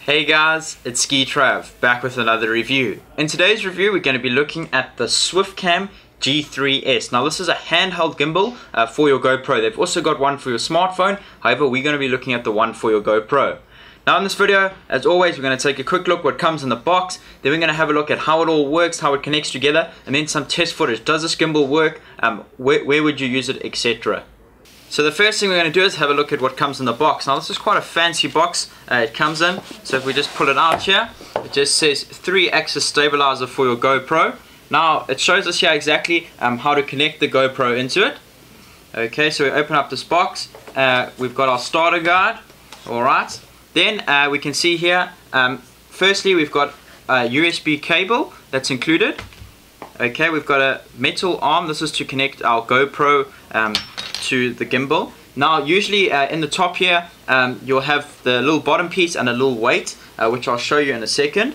Hey guys, it's skitrav, back with another review. In today's review we're going to be looking at the SwiftCam G3S. Now this is a handheld gimbal for your GoPro. They've also got one for your smartphone, however we're going to be looking at the one for your GoPro. Now in this video, as always, we're going to take a quick look what comes in the box, then we're going to have a look at how it all works, how it connects together, and then some test footage. Does this gimbal work? Where would you use it, etc. So the first thing we're going to do is have a look at what comes in the box. Now this is quite a fancy box it comes in. So if we just pull it out here, it just says 3-axis stabilizer for your GoPro. Now it shows us here exactly how to connect the GoPro into it. Okay, so we open up this box. We've got our starter guide. Alright. Then we can see here, firstly we've got a USB cable that's included. Okay, we've got a metal arm. This is to connect our GoPro to the gimbal. Now usually in the top here you'll have the little bottom piece and a little weight, which I'll show you in a second.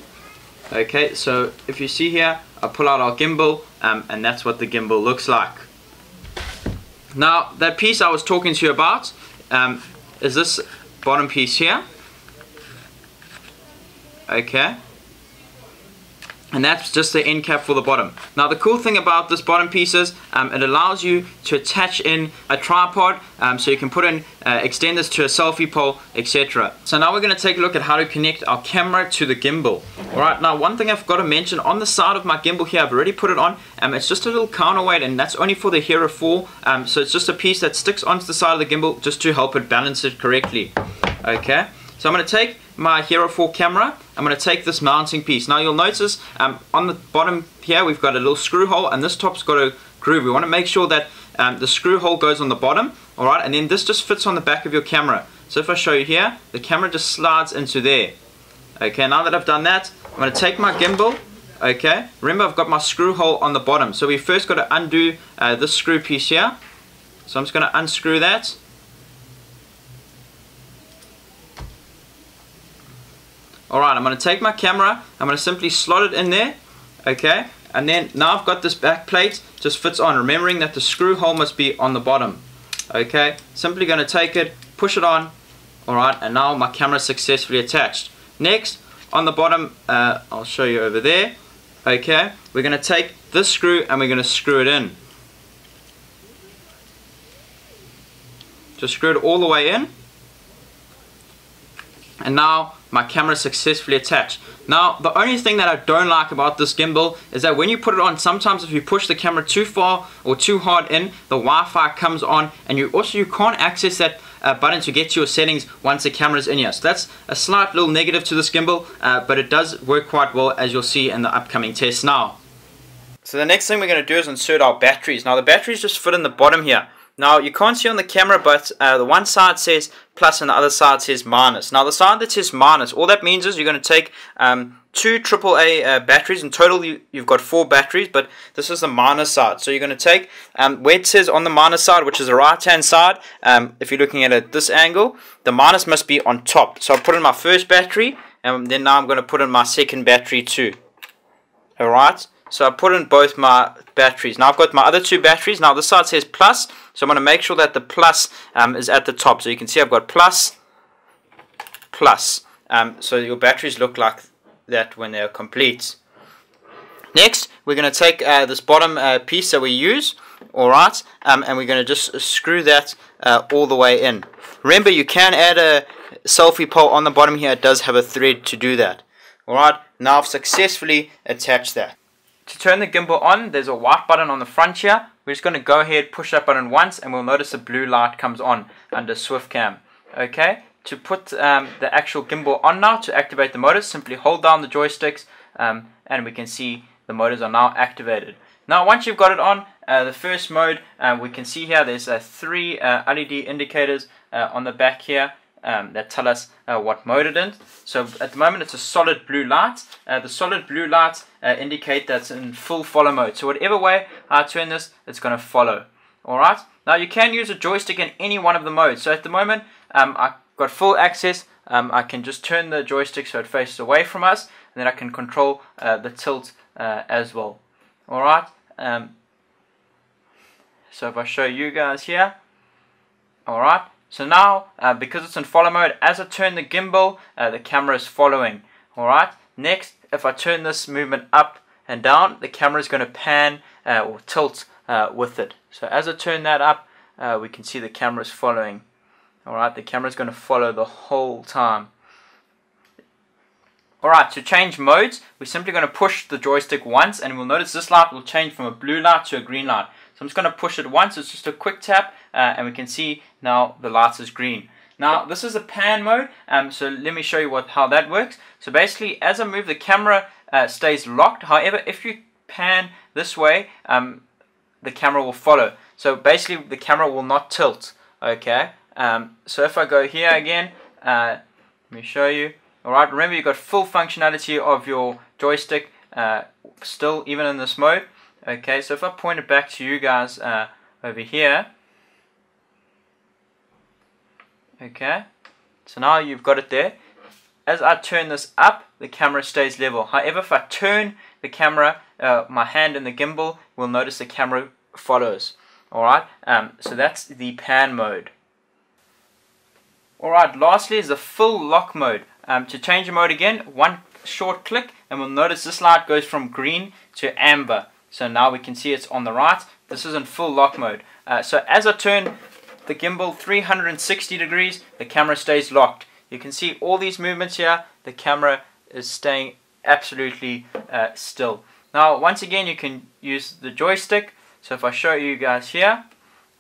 Okay, so if you see here, I'll pull out our gimbal and that's what the gimbal looks like. Now that piece I was talking to you about is this bottom piece here. Okay, and that's just the end cap for the bottom. Now the cool thing about this bottom piece is it allows you to attach in a tripod, so you can put in extend this to a selfie pole, etc. So now we're going to take a look at how to connect our camera to the gimbal. Alright, now one thing I've got to mention, on the side of my gimbal here, I've already put it on, it's just a little counterweight, and that's only for the Hero 4, so it's just a piece that sticks onto the side of the gimbal just to help it balance it correctly. Okay, so I'm going to take my Hero 4 camera, I'm going to take this mounting piece. Now you'll notice on the bottom here we've got a little screw hole, and this top's got a groove. We want to make sure that the screw hole goes on the bottom, alright, and then this just fits on the back of your camera. So if I show you here, the camera just slides into there. Okay, now that I've done that, I'm going to take my gimbal. Okay, remember I've got my screw hole on the bottom, so we first got to undo this screw piece here. So I'm just going to unscrew that. Alright, I'm going to take my camera, I'm going to simply slot it in there, okay, and then now I've got this back plate, just fits on, remembering that the screw hole must be on the bottom. Okay, simply going to take it, push it on, alright, and now my camera is successfully attached. Next, on the bottom, I'll show you over there, okay, we're going to take this screw and we're going to screw it in. Just screw it all the way in, and now my camera is successfully attached. Now the only thing that I don't like about this gimbal is that when you put it on, sometimes if you push the camera too far or too hard in, the Wi-Fi comes on, and you can't access that button to get to your settings once the camera is in here. So that's a slight little negative to this gimbal, but it does work quite well, as you'll see in the upcoming test now. So the next thing we're going to do is insert our batteries. Now the batteries just fit in the bottom here. Now you can't see on the camera, but the one side says plus and the other side says minus. Now the side that says minus, all that means is you're going to take 2 AAA batteries. In total you've got 4 batteries, but this is the minus side. So you're going to take where it says on the minus side, which is the right hand side, if you're looking at it at this angle, the minus must be on top. So I'll put in my first battery, and then now I'm going to put in my second battery too. Alright, so I put in both my batteries. Now I've got my other 2 batteries. Now this side says plus, so I'm going to make sure that the plus is at the top. So you can see I've got plus, plus. So your batteries look like that when they're complete. Next, we're going to take this bottom piece that we use, alright, and we're going to just screw that all the way in. Remember, you can add a selfie pole on the bottom here. It does have a thread to do that. Alright, now I've successfully attached that. To turn the gimbal on, there's a white button on the front here. We're just going to go ahead, push that button once, and we'll notice a blue light comes on under SwiftCam. Okay, to put the actual gimbal on now, to activate the motors, simply hold down the joysticks, and we can see the motors are now activated. Now once you've got it on, the first mode, we can see here there's 3 LED indicators on the back here that tell us what mode it is. So at the moment it's a solid blue light. The solid blue lights indicate that's in full follow mode. So whatever way I turn this, it's going to follow. Alright, now you can use a joystick in any one of the modes. So at the moment I've got full access. I can just turn the joystick so it faces away from us, and then I can control the tilt as well. Alright, so if I show you guys here, alright, So now, because it's in follow mode, as I turn the gimbal, the camera is following. Alright, next, if I turn this movement up and down, the camera is going to pan or tilt with it. So as I turn that up, we can see the camera is following. Alright, the camera is going to follow the whole time. Alright, to change modes, we're simply going to push the joystick once, and we'll notice this light will change from a blue light to a green light. So I'm just going to push it once. It's just a quick tap, and we can see now the light is green. Now this is a pan mode, so let me show you how that works. So basically, as I move, the camera stays locked. However, if you pan this way, the camera will follow. So basically, the camera will not tilt. Okay. So if I go here again, let me show you. Alright, remember you've got full functionality of your joystick still, even in this mode. Okay, so if I point it back to you guys over here. Okay, so now you've got it there. As I turn this up, the camera stays level. However, if I turn the camera, my hand in the gimbal, we'll notice the camera follows. Alright, so that's the pan mode. Alright, lastly is the full lock mode. To change the mode again, one short click, and we'll notice this light goes from green to amber. So now we can see it's on the right. This is in full lock mode. So as I turn the gimbal 360 degrees, the camera stays locked. You can see all these movements here, the camera is staying absolutely still. Now once again, you can use the joystick. So if I show you guys here,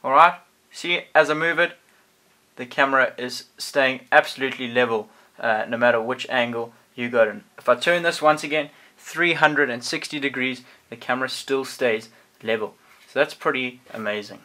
alright, see as I move it, the camera is staying absolutely level, no matter which angle you got in. If I turn this once again 360 degrees, the camera still stays level. So that's pretty amazing.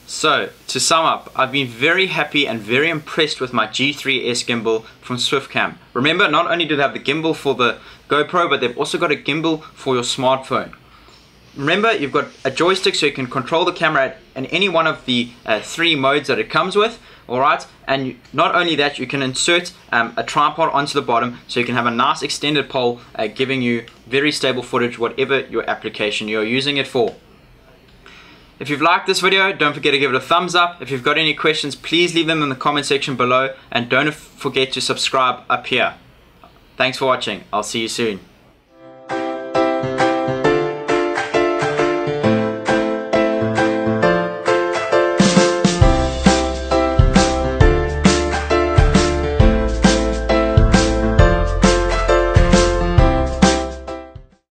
So, to sum up, I've been very happy and very impressed with my G3S gimbal from SwiftCam. Remember, not only do they have the gimbal for the GoPro, but they've also got a gimbal for your smartphone. Remember, you've got a joystick so you can control the camera in any one of the 3 modes that it comes with. Alright, and not only that, you can insert a tripod onto the bottom so you can have a nice extended pole giving you very stable footage, whatever your application you're using it for. If you've liked this video, don't forget to give it a thumbs up. If you've got any questions, please leave them in the comment section below, and don't forget to subscribe up here. Thanks for watching. I'll see you soon.